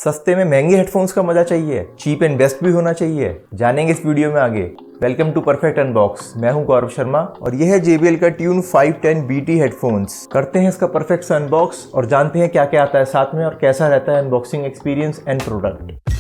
सस्ते में महंगे हेडफोन्स का मजा चाहिए, चीप एंड बेस्ट भी होना चाहिए, जानेंगे इस वीडियो में आगे। Welcome to perfect unbox. मैं हूं गौरव शर्मा और यह है JBL का ट्यून 510 BT हेडफोन्स। करते हैं इसका परफेक्ट सा अनबॉक्स और जानते हैं क्या क्या आता है साथ में और कैसा रहता है unboxing experience and product.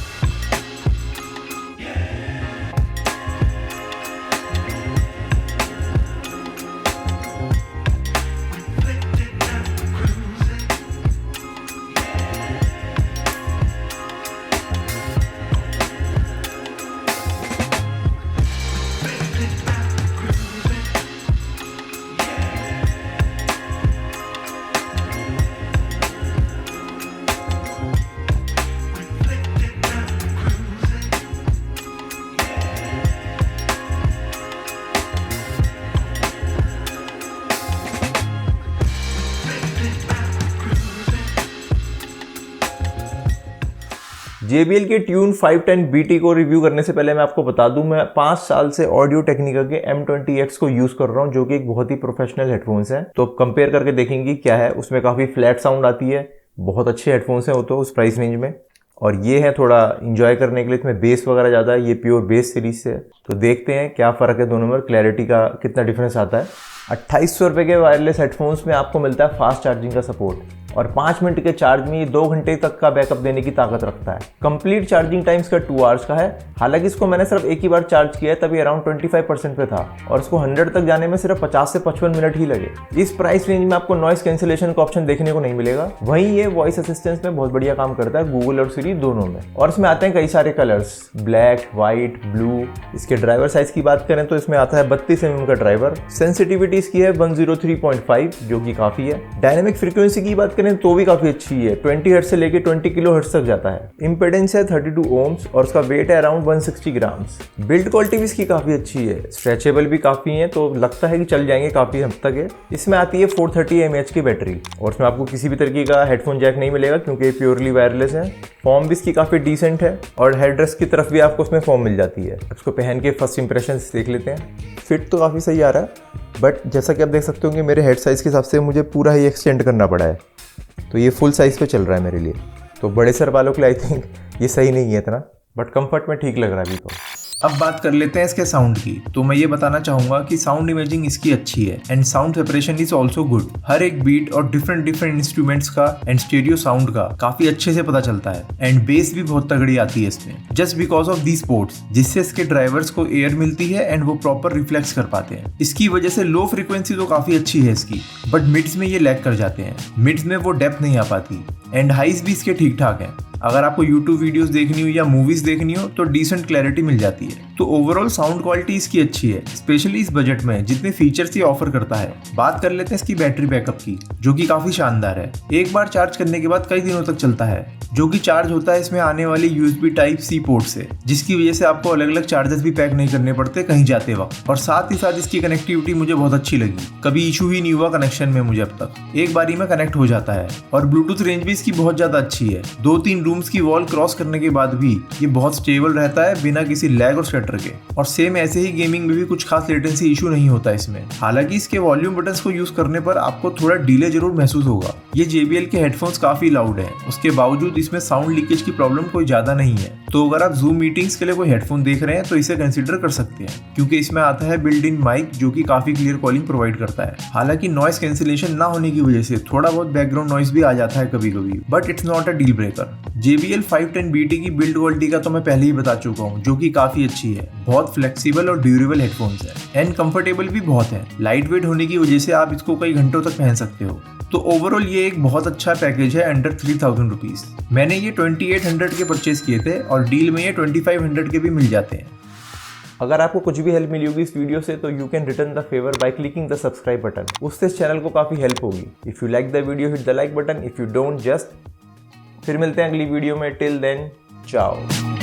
JBL के ट्यून 510 BT को रिव्यू करने से पहले मैं आपको बता दूं, मैं 5 साल से ऑडियो टेक्निका के M20X को यूज कर रहा हूं, जो कि एक बहुत ही प्रोफेशनल हेडफोन्स है। तो कंपेयर करके देखेंगे क्या है, उसमें काफी फ्लैट साउंड आती है, बहुत अच्छे हेडफोन्स हैं वो तो उस प्राइस रेंज में। और ये है थोड़ा इंजॉय करने के लिए, इसमें बेस वगैरह ज़्यादा है, ये प्योर बेस सीरीज से है। तो देखते हैं क्या फ़र्क है दोनों में, क्लैरिटी का कितना डिफरेंस आता है। 2800 रुपये के वायरलेस हेडफोन्स में आपको मिलता है फास्ट चार्जिंग का सपोर्ट और 5 मिनट के चार्ज में ये 2 घंटे तक का बैकअप देने की ताकत रखता है। कंप्लीट चार्जिंग टाइम इसका 2 आवर्स का है। हालांकि इसको मैंने सिर्फ एक ही बार चार्ज किया है, तभी अराउंड 25% पे था और इसको 100 तक जाने में सिर्फ 50 से 55 मिनट ही लगे। इस प्राइस रेंज में आपको नॉइस कैंसिलेशन का ऑप्शन देखने को नहीं मिलेगा। वहीं ये वॉइस असिस्टेंस में बहुत बढ़िया काम करता है, गूगल और सिरी दोनों में। और इसमें आते हैं कई सारे कलर्स, ब्लैक, व्हाइट, ब्लू। इसके ड्राइवर साइज की बात करें तो इसमें आता है 32 mm का ड्राइवर। सेंसिटिविटी इसकी है 103.5, जो कि काफी है। डायनेमिक फ्रीक्वेंसी की बात करें तो भी काफी अच्छी है, 20 हर्ट्ज से लेके 20 किलोहर्ट्ज तक जाता है। इंपेडेंस है 32 ohms और उसका वेट है अराउंड 160 ग्राम्स। बिल्ड क्वालिटी भी इसकी काफी अच्छी है, स्ट्रेचेबल भी काफी है, तो लगता है कि चल जाएंगे काफी हद तक है। इसमें आती है 430 mAh की बैटरी और इसमें आपको किसी भी तरीके का हेडफोन जैक नहीं मिलेगा क्योंकि प्योरली वायरलेस है। फॉर्म भी इसकी काफी डिसेंट है और हेडरेस्ट की तरफ भी आपको उसमें फॉर्म मिल जाती है। इसको पहन के फर्स्ट इंप्रेशन देख लेते हैं। फिट तो काफी सही आ रहा है, बट जैसा कि आप देख सकते हो कि मेरे हेड साइज के हिसाब से मुझे पूरा ही एक्सटेंड करना पड़ा है, तो ये फुल साइज पे चल रहा है मेरे लिए। तो बड़े सर वालों के लिए आई थिंक ये सही नहीं है इतना, बट कंफर्ट में ठीक लग रहा है अभी तो। अब बात कर लेते हैं इसके साउंड की। तो मैं ये बताना चाहूंगा कि साउंड इमेजिंग इसकी अच्छी है and sound separation is also good. हर एक बीट और डिफरेंट इंस्ट्रूमेंट्स का एंड स्टेरियो साउंड का काफी अच्छे से पता चलता है एंड बेस भी बहुत तगड़ी आती है इसमें, just because of these ports, जिससे इसके ड्राइवर्स को एयर मिलती है एंड वो प्रॉपर रिफ्लेक्स कर पाते हैं। इसकी वजह से लो फ्रीक्वेंसी तो काफी अच्छी है इसकी, बट मिड्स में ये लैग कर जाते हैं। मिड्स में वो डेप्थ नहीं आ पाती एंड हाइज भी इसके ठीक ठाक है। अगर आपको YouTube वीडियोस देखनी हो या मूवीज देखनी हो तो डिसेंट क्लैरिटी मिल जाती है। तो ओवरऑल साउंड क्वालिटी इसकी अच्छी है, स्पेशली इस बजट में जितने फीचर्स ये ऑफर करता है। बात कर लेते हैं इसकी बैटरी बैकअप की, जो कि काफी शानदार है। एक बार चार्ज करने के बाद कई दिनों तक चलता है, जो कि चार्ज होता है इसमें आने वाली USB Type-C पोर्ट से, जिसकी वजह से आपको अलग अलग चार्जर्स भी पैक नहीं करने पड़ते कहीं जाते वक्त। और साथ ही साथ इसकी कनेक्टिविटी मुझे बहुत अच्छी लगी, कभी इशू ही नहीं हुआ कनेक्शन में मुझे अब तक, एक बारी में कनेक्ट हो जाता है। और ब्लूटूथ रेंज भी इसकी बहुत ज्यादा अच्छी है, 2-3 रूम्स की वॉल क्रॉस करने के बाद भी ये बहुत स्टेबल रहता है बिना किसी लैग और स्टटर के। और सेम ऐसे ही गेमिंग में भी कुछ खास लेटेंसी इशू नहीं होता इसमें। हालांकि इसके वॉल्यूम बटन्स को यूज करने पर आपको थोड़ा डिले जरूर महसूस होगा। ये JBL के हेडफोन्स काफी लाउड है, उसके बावजूद इसमें साउंड लीकेज की प्रॉब्लम कोई ज्यादा नहीं है। तो अगर आप जूम मीटिंग्स के लिए कोई हेडफोन देख रहे हैं तो इसे कंसीडर कर सकते हैं, क्योंकि इसमें आता है बिल्ट इन माइक, जो कि काफी क्लियर कॉलिंग प्रोवाइड करता है। हालांकि नॉइस कैंसिलेशन ना होने की वजह से थोड़ा बहुत बैकग्राउंड नॉइस भी आ जाता है कभी कभी, but it's not a deal breaker. JBL 510 BT की बिल्ड क्वालिटी का तो मैं पहले ही बता चुका हूँ, जो कि काफी अच्छी है। बहुत फ्लेक्सिबल और ड्यूरेबल हेडफोन्स है एंड कंफर्टेबल भी बहुत है। लाइट वेट होने की वजह से आप इसको कई घंटों तक पहन सकते हो। तो ओवरऑल ये एक बहुत अच्छा पैकेज है अंडर 3000 रुपीज। मैंने ये 2800 के परचेज किए थे और डील में ये 2500 के भी मिल जाते हैं। अगर आपको कुछ भी हेल्प मिली होगी इस वीडियो से तो you can return the favour by clicking the subscribe button. उससे इस चैनल को काफी हेल्प होगी। If you like the video hit the like button, if you don't just. फिर मिलते हैं अगली वीडियो में। टिल देन, चाओ।